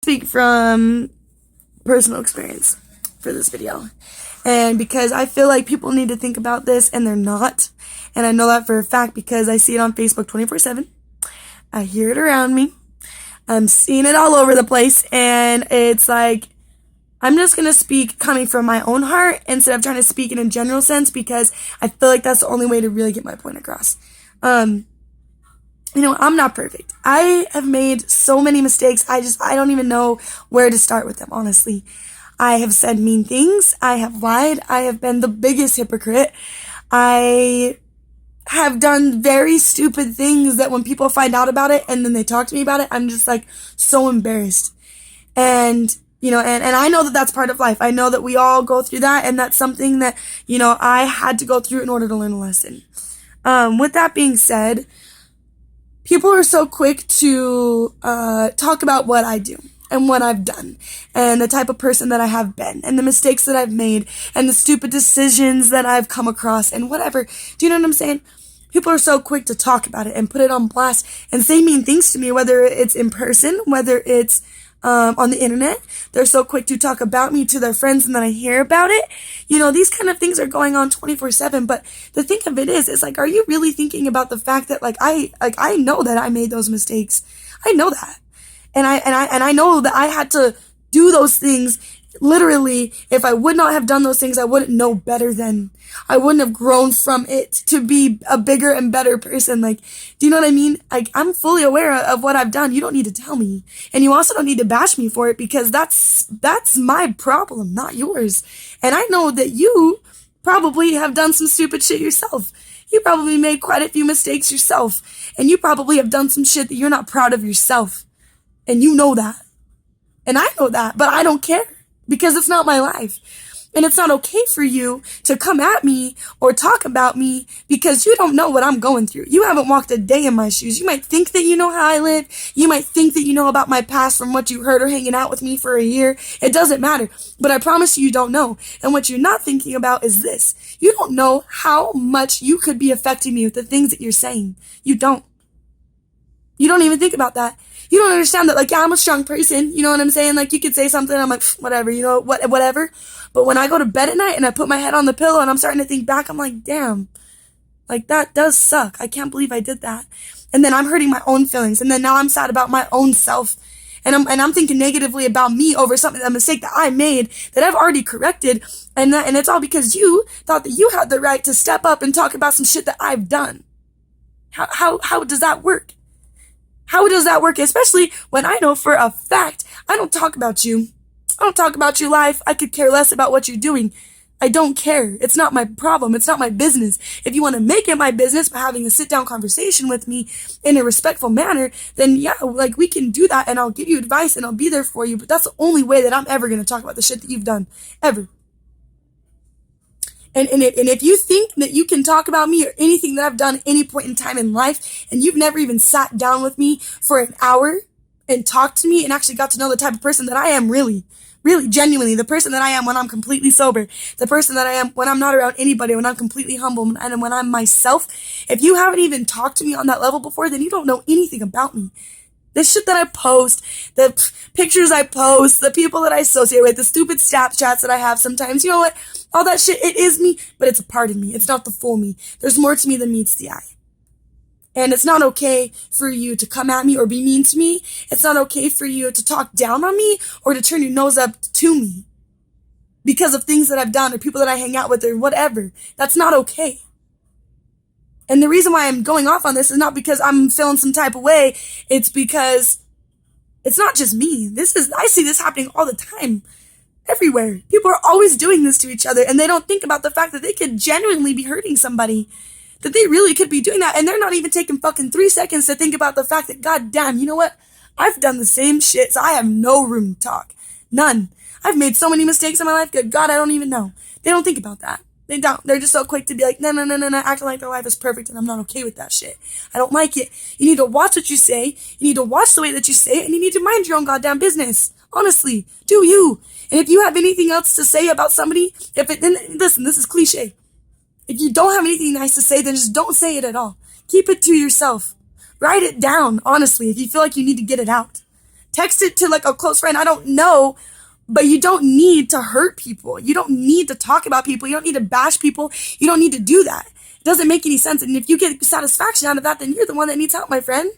speak from personal experience for this video. And because I feel like people need to think about this and they're not. And I know that for a fact because I see it on Facebook 24/7. I hear it around me. I'm seeing it all over the place. And it's like, I'm just going to speak coming from my own heart instead of trying to speak in a general sense because I feel like that's the only way to really get my point across. I'm not perfect. I have made so many mistakes. I don't even know where to start with them, honestly. I have said mean things. I have lied. I have been the biggest hypocrite. I have done very stupid things that when people find out about it and then they talk to me about it, I'm just like so embarrassed. And I know that that's part of life. I know that we all go through that, and that's something that, I had to go through in order to learn a lesson. With that being said, people are so quick to talk about what I do and what I've done and the type of person that I have been and the mistakes that I've made and the stupid decisions that I've come across and whatever. Do you know what I'm saying? People are so quick to talk about it and put it on blast and say mean things to me, whether it's in person, whether it's on the internet. They're so quick to talk about me to their friends and then I hear about it. These kind of things are going on 24/7. But the thing of it is, it's like, are you really thinking about the fact that I know that I made those mistakes. I know that. And I know that I had to do those things. Literally, if I would not have done those things, I wouldn't know better then. I wouldn't have grown from it to be a bigger and better person. Do you know what I mean? I'm fully aware of what I've done. You don't need to tell me. And you also don't need to bash me for it because that's my problem, not yours. And I know that you probably have done some stupid shit yourself. You probably made quite a few mistakes yourself. And you probably have done some shit that you're not proud of yourself. And you know that. And I know that, but I don't care. Because it's not my life. And it's not okay for you to come at me or talk about me because you don't know what I'm going through. You haven't walked a day in my shoes. You might think that you know how I live. You might think that you know about my past from what you heard or hanging out with me for a year. It doesn't matter. But I promise you don't know. And what you're not thinking about is this. You don't know how much you could be affecting me with the things that you're saying. You don't. You don't even think about that. You don't understand that, I'm a strong person, you know what I'm saying? You could say something, I'm like, whatever, whatever. But when I go to bed at night and I put my head on the pillow and I'm starting to think back, I'm like, damn, that does suck. I can't believe I did that. And then I'm hurting my own feelings. And then now I'm sad about my own self. And I'm thinking negatively about me over a mistake that I made that I've already corrected. And it's all because you thought that you had the right to step up and talk about some shit that I've done. How does that work? How does that work? Especially when I know for a fact, I don't talk about you. I don't talk about your life. I could care less about what you're doing. I don't care. It's not my problem. It's not my business. If you want to make it my business by having a sit down conversation with me in a respectful manner, then yeah, we can do that and I'll give you advice and I'll be there for you. But that's the only way that I'm ever going to talk about the shit that you've done. Ever. And if you think that you can talk about me or anything that I've done at any point in time in life, and you've never even sat down with me for an hour and talked to me and actually got to know the type of person that I am really, really genuinely, the person that I am when I'm completely sober, the person that I am when I'm not around anybody, when I'm completely humble, and when I'm myself, if you haven't even talked to me on that level before, then you don't know anything about me. The shit that I post, the pictures I post, the people that I associate with, the stupid Snapchats that I have sometimes, you know what? All that shit, it is me, but it's a part of me. It's not the full me. There's more to me than meets the eye. And it's not okay for you to come at me or be mean to me. It's not okay for you to talk down on me or to turn your nose up to me because of things that I've done or people that I hang out with or whatever. That's not okay. And the reason why I'm going off on this is not because I'm feeling some type of way. It's because it's not just me. I see this happening all the time. Everywhere. People are always doing this to each other and they don't think about the fact that they could genuinely be hurting somebody. That they really could be doing that and they're not even taking fucking 3 seconds to think about the fact that, god damn, you know what? I've done the same shit, so I have no room to talk. None. I've made so many mistakes in my life, good God, I don't even know. They don't think about that. They don't. They're just so quick to be like, no, acting like their life is perfect and I'm not okay with that shit. I don't like it. You need to watch what you say. You need to watch the way that you say it and you need to mind your own goddamn business. Honestly, do you. And if you have anything else to say about somebody, then listen, this is cliche. If you don't have anything nice to say, then just don't say it at all. Keep it to yourself. Write it down, honestly, if you feel like you need to get it out. text it to like a close friend. I don't know. But you don't need to hurt people. You don't need to talk about people. You don't need to bash people. You don't need to do that. It doesn't make any sense. And if you get satisfaction out of that, then you're the one that needs help, my friend.